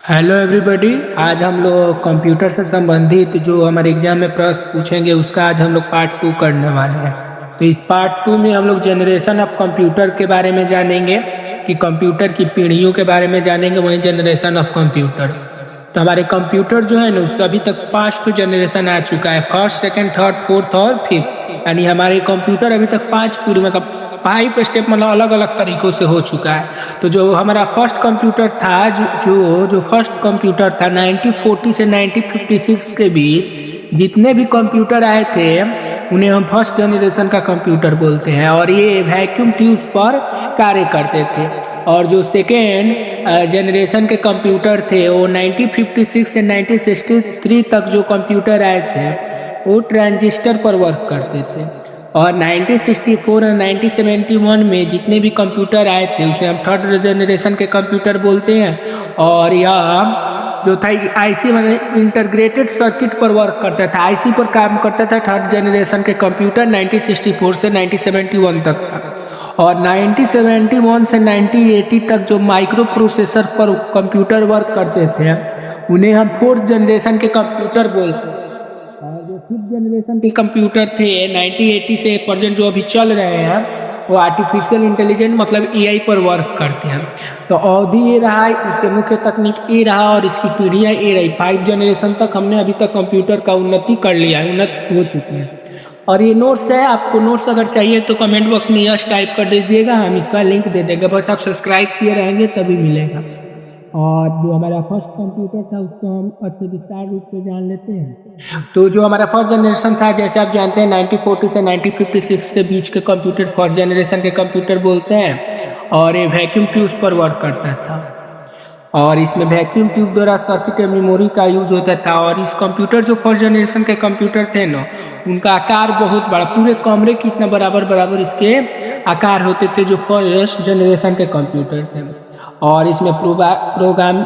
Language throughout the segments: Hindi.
Hello everybody. आज हम लोग कंप्यूटर से संबंधित जो हमारे एग्जाम में प्रश्न पूछेंगे उसका आज हम लोग पार्ट 2 करने वाले हैं। तो इस पार्ट 2 में हम लोग जनरेशन ऑफ कंप्यूटर के बारे में जानेंगे कि कंप्यूटर की पीढ़ियों के बारे में जानेंगे, वहीं जनरेशन ऑफ कंप्यूटर। तो हमारे कंप्यूटर जो है ना उसका अभी तक 5 जनरेशन आ चुका है, फर्स्ट, सेकंड, थर्ड, फोर्थ और फिफ्थ। यानी हमारे कंप्यूटर अभी तक 5 पूरी मतलब 5 स्टेप मतलब अलग अलग तरीक़ों से हो चुका है। तो जो हमारा फर्स्ट कंप्यूटर था जो फर्स्ट कंप्यूटर था 1940 से 1956 के बीच जितने भी कंप्यूटर आए थे उन्हें हम फर्स्ट जनरेशन का कंप्यूटर बोलते हैं, और ये वैक्यूम ट्यूब्स पर कार्य करते थे। और जो सेकेंड जनरेशन के कंप्यूटर थे वो 1956 से 1963 तक जो कंप्यूटर आए थे वो ट्रांजिस्टर पर वर्क करते थे। और 1964 और 1971 में जितने भी कंप्यूटर आए थे उसे हम थर्ड जनरेशन के कंप्यूटर बोलते हैं। और यह जो था आईसी मतलब इंटीग्रेटेड सर्किट पर वर्क करता था, आईसी पर काम करता था थर्ड जनरेशन के कंप्यूटर 1964 से 1971 तक था। और 1971 से 1980 तक जो माइक्रो प्रोसेसर पर कंप्यूटर वर्क करते थे उन्हें हम फोर्थ जनरेशन के कंप्यूटर बोलते हैं। और जो फिफ्थ जनरेशन के कंप्यूटर थे 1980 से प्रेजेंट जो अभी चल रहे हैं वो आर्टिफिशियल इंटेलिजेंस मतलब एआई पर वर्क करते हैं। तो अवधि ये रहा, इसके मुख्य तकनीक ये रहा और इसकी पीढ़ियाँ ये रही। 5 जनरेशन तक हमने अभी तक कंप्यूटर का उन्नति कर लिया है, उन्नत हो चुकी है। और ये नोट्स है, आपको नोट्स अगर चाहिए तो कमेंट बॉक्स में यस टाइप कर दीजिएगा, हम इसका लिंक दे देंगे। बस आप सब्सक्राइब किए रहेंगे तभी मिलेगा। और जो हमारा फर्स्ट कंप्यूटर था उसको हम अच्छे विस्तार रूप से जान लेते हैं। तो जो हमारा फर्स्ट जनरेशन था जैसे आप जानते हैं 1940 से 1956 के बीच के कंप्यूटर फर्स्ट जनरेशन के कंप्यूटर बोलते हैं। और ये वैक्यूम ट्यूब्स पर वर्क करता था और इसमें वैक्यूम ट्यूब द्वारा सर्किट या मेमोरी का यूज होता था। और इस कंप्यूटर जो फर्स्ट जनरेशन के कंप्यूटर थे ना उनका आकार बहुत बड़ा, पूरे कमरे की इतना बराबर इसके आकार होते थे जो फर्स्ट जनरेशन के कंप्यूटर थे। और इसमें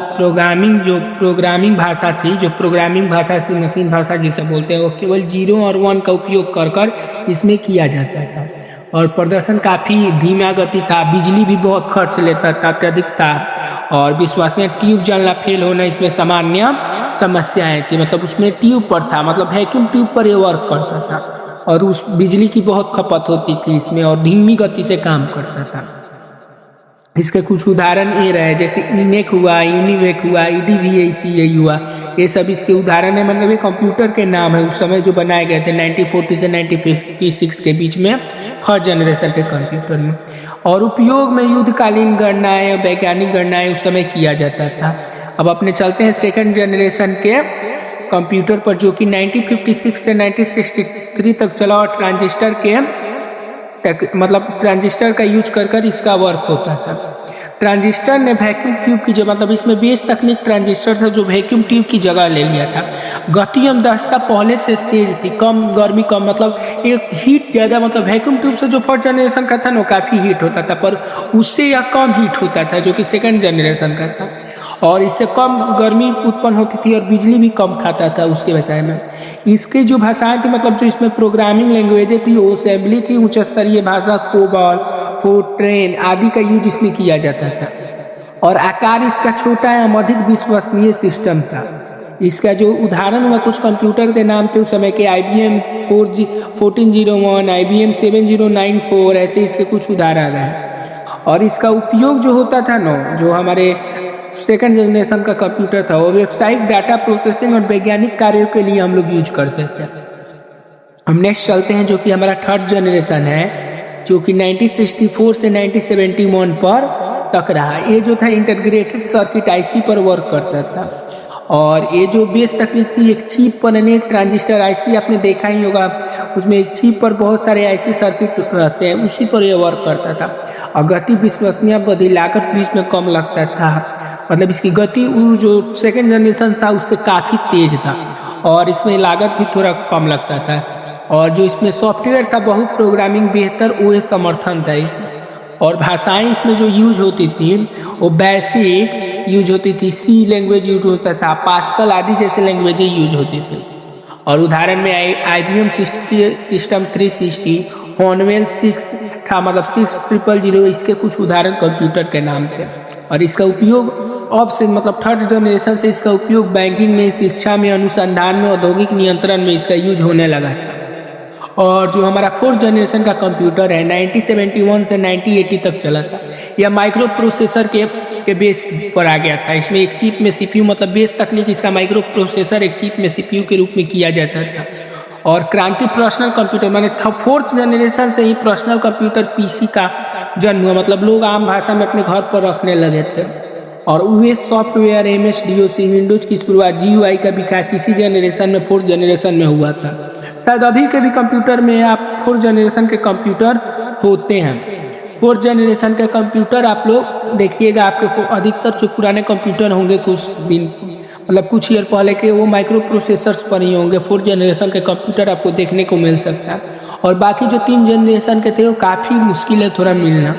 प्रोग्रामिंग भाषा थी, जो प्रोग्रामिंग भाषा इसकी मशीन भाषा जिसे बोलते हैं, वो केवल 0 और 1 का उपयोग कर इसमें किया जाता था। और प्रदर्शन काफ़ी धीमा गति था, बिजली भी बहुत खर्च लेता था, अत्यधिक था। और विश्वसनीय ट्यूब जलना फेल होना इसमें सामान्य समस्याएं थी, मतलब उसमें ट्यूब पर था, मतलब वैक्यूम ट्यूब पर ये वर्क करता था। और उस बिजली की बहुत खपत होती थी इसमें और धीमी गति से काम करता था। इसके कुछ उदाहरण ये रहे, जैसे इनेक हुआ, यूनिवेक हुआ, ईडीवीएसीए हुआ, ये सब इसके उदाहरण है। मतलब ये कंप्यूटर के नाम है उस समय जो बनाए गए थे 1940 से 1956 के बीच में फर्स्ट जनरेशन के कंप्यूटर में। और उपयोग में युद्धकालीन गणनाएं, वैज्ञानिक गणनाएं उस समय किया जाता था। अब अपने चलते हैं सेकेंड जनरेशन के कंप्यूटर पर जो कि 1956 से 1963 तक चला और ट्रांजिस्टर के मतलब ट्रांजिस्टर का यूज कर इसका वर्क होता था। ट्रांजिस्टर ने वैक्यूम ट्यूब की जगह, मतलब इसमें बेस तकनीक ट्रांजिस्टर था जो वैक्यूम ट्यूब की जगह ले लिया था। गति एवं दक्षता पहले से तेज थी, कम गर्मी कम, मतलब एक हीट ज़्यादा, मतलब वैक्यूम ट्यूब से जो फर्स्ट जनरेशन का था ना काफ़ी हीट होता था, पर उससे यह कम हीट होता था जो कि सेकेंड जनरेशन का था। और इससे कम गर्मी उत्पन्न होती थी और बिजली भी कम खाता था उसके विषय में। इसकी जो भाषाएं थी, मतलब जो इसमें प्रोग्रामिंग लैंग्वेजें थी वो असेंबली थी, उच्च स्तरीय भाषा, कोबॉल, फोर्ट्रेन आदि का यूज इसमें किया जाता था। और आकार इसका छोटा एवं अधिक विश्वसनीय सिस्टम था। इसका जो उदाहरण हुआ कुछ कंप्यूटर के नाम थे उस समय के, IBM 1401, IBM 7094, ऐसे इसके कुछ उदाहरण हैं। और इसका उपयोग जो होता था ना, जो हमारे सेकेंड जनरेशन का कंप्यूटर था, वो वेबसाइट, डाटा प्रोसेसिंग और वैज्ञानिक कार्यों के लिए हम लोग यूज करते थे। हम नेक्स्ट चलते हैं जो कि हमारा थर्ड जनरेशन है, जो कि 1964 से 1971 पर तक रहा। ये जो था इंटीग्रेटेड सर्किट आईसी पर वर्क करता था। और ये जो बेस तकनीक थी, एक चिप पर अनेक ट्रांजिस्टर आईसी आपने देखा ही होगा, उसमें एक चिप पर बहुत सारे आईसी सर्किट रहते हैं, उसी पर यह वर्क करता था। और गति विश्वसनीय बड़ी, लागत बीच में कम लगता था, मतलब इसकी गति जो सेकेंड जनरेशन था उससे काफ़ी तेज था और इसमें लागत भी थोड़ा कम लगता था। और जो इसमें सॉफ्टवेयर था बहुत प्रोग्रामिंग बेहतर वो समर्थन था इसमें। और भाषाएं इसमें जो यूज होती थी वो बेसिक यूज होती थी, सी लैंग्वेज यूज होता था, पास्कल आदि जैसे लैंग्वेजें यूज होती थी। और उदाहरण में IBM सिस्टम 360, हॉनवेल 6 था, मतलब 6000, इसके कुछ उदाहरण कंप्यूटर के नाम थे। और इसका उपयोग अब से मतलब थर्ड जनरेशन से इसका उपयोग बैंकिंग में, शिक्षा में, अनुसंधान में, औद्योगिक नियंत्रण में इसका यूज होने लगा है। और जो हमारा फोर्थ जनरेशन का कंप्यूटर है 1971 से 1980 तक चला था। यह माइक्रो प्रोसेसर के बेस पर आ गया था। इसमें एक चिप में सीपीयू मतलब बेस तकनीक इसका माइक्रो प्रोसेसर एक चिप में सीपीयू के रूप में किया जाता था। और क्रांति पर्सनल कंप्यूटर माने फोर्थ जनरेशन से ही पर्सनल कंप्यूटर पीसी का जन्म हुआ, मतलब लोग आम भाषा में अपने घर पर रखने लगे थे। और वे सॉफ्टवेयर MS DOS विंडोज की शुरुआत GUI का विकास इसी जनरेशन में फोर्थ जनरेशन में हुआ था। शायद अभी के भी कंप्यूटर में आप फोर्थ जनरेशन के कंप्यूटर होते हैं। फोर्थ जनरेशन के कंप्यूटर आप लोग देखिएगा, आपके अधिकतर जो पुराने कंप्यूटर होंगे कुछ दिन मतलब कुछ ईयर पहले के, वो माइक्रो प्रोसेसर्स पर ही होंगे। फोर्थ जनरेशन के कंप्यूटर आपको देखने को मिल सकता है। और बाकी जो 3 जनरेशन के थे वो काफ़ी मुश्किल है थोड़ा मिलना।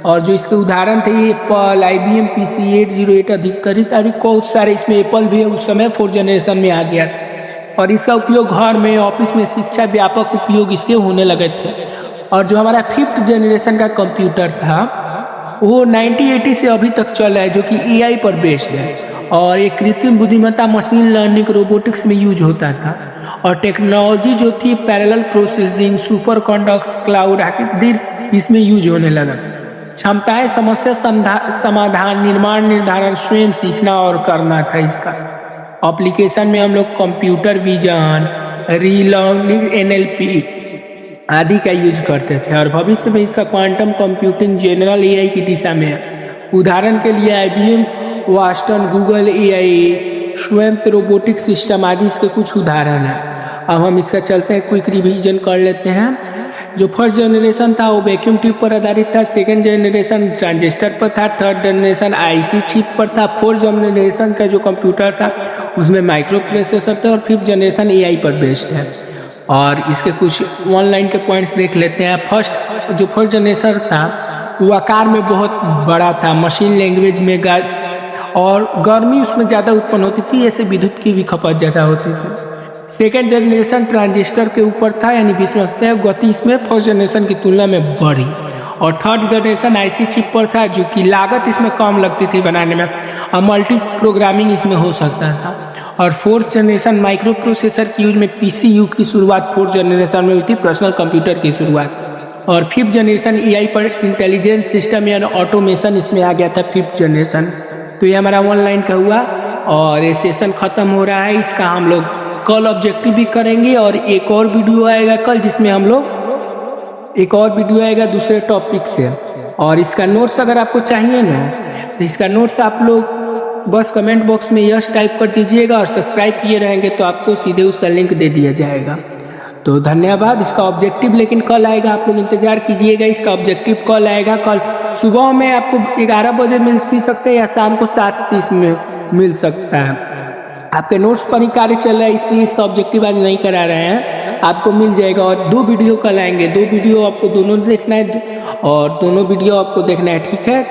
और जो इसके उदाहरण थे एप्पल, IBM PC 808 अधिकृत, अभी बहुत सारे इसमें एप्पल भी उस समय फोर्थ जनरेशन में आ गया। और इसका उपयोग घर में, ऑफिस में, शिक्षा व्यापक उपयोग इसके होने लगे थे। और जो हमारा फिफ्थ जनरेशन का कंप्यूटर था वो 1980 से अभी तक चल रहा है, जो कि AI पर बेस्ड है। और ये कृत्रिम बुद्धिमत्ता, मशीन लर्निंग, रोबोटिक्स में यूज होता था। और टेक्नोलॉजी जो थी parallel processing, super conducts, cloud आदि इसमें यूज होने लगा। क्षमताएं समस्या समाधान, निर्माण, निर्धारण, स्वयं सीखना और करना था इसका। एप्लीकेशन में हम लोग कंप्यूटर विजन, रीलर्निंग, NLP आदि का यूज करते थे। और भविष्य में इसका क्वांटम कंप्यूटिंग, जनरल AI की दिशा में है। उदाहरण के लिए IBM वाटसन, गूगल AI, स्वयं रोबोटिक सिस्टम आदि इसके कुछ उदाहरण हैं। अब हम इसका चलते हैं, क्विक रिवीजन कर लेते हैं। जो फर्स्ट जनरेशन था वो वैक्यूम ट्यूब पर आधारित था। सेकेंड जनरेशन ट्रांजिस्टर पर था। थर्ड जनरेशन IC चिप पर था। फोर्थ जनरेशन का जो कंप्यूटर था उसमें माइक्रो प्रोसेसर था। और फिफ्थ जनरेशन AI पर बेस्ड है। और इसके कुछ ऑनलाइन के पॉइंट्स देख लेते हैं। जो फर्स्ट जनरेशन था वो आकार में बहुत बड़ा था, मशीन लैंग्वेज में और गर्मी उसमें ज़्यादा उत्पन्न होती थी, ऐसे विद्युत की भी खपत ज़्यादा होती थी। सेकेंड जनरेशन ट्रांजिस्टर के ऊपर था, यानी विश्वसनीय गति इसमें फर्स्ट जनरेशन की तुलना में बढ़ी। और थर्ड जनरेशन IC चिप पर था, जो कि लागत इसमें कम लगती थी बनाने में और मल्टी प्रोग्रामिंग इसमें हो सकता था। और फोर्थ जनरेशन माइक्रो प्रोसेसर की यूज में PC युग की शुरुआत फोर्थ जनरेशन में हुई थी, पर्सनल कंप्यूटर की शुरुआत। और फिफ्थ जनरेशन AI पर इंटेलिजेंस सिस्टम यानी ऑटोमेशन इसमें आ गया था फिफ्थ जनरेशन। तो ये हमारा ऑनलाइन का हुआ और ये सेशन ख़त्म हो रहा है। इसका हम लोग कल ऑब्जेक्टिव भी करेंगे और एक और वीडियो आएगा कल, जिसमें हम लोग एक और वीडियो आएगा दूसरे टॉपिक से। और इसका नोट्स अगर आपको चाहिए ना तो इसका नोट्स आप लोग बस कमेंट बॉक्स में यस टाइप कर दीजिएगा और सब्सक्राइब किए रहेंगे तो आपको सीधे उसका लिंक दे दिया जाएगा। तो धन्यवाद। इसका ऑब्जेक्टिव लेकिन कल आएगा, आप लोग इंतजार कीजिएगा। इसका ऑब्जेक्टिव कल आएगा। कल सुबह में आपको 11 बजे मिल भी सकते हैं या शाम को 7:30 में मिल सकता है। आपके नोट्स पर ही कार्य चल रहा है, इसलिए इसका ऑब्जेक्टिव आज नहीं करा रहे हैं, आपको मिल जाएगा। और 2 वीडियो कल आएंगे, 2 वीडियो आपको दोनों देखना है और दोनों वीडियो आपको देखना है, ठीक है।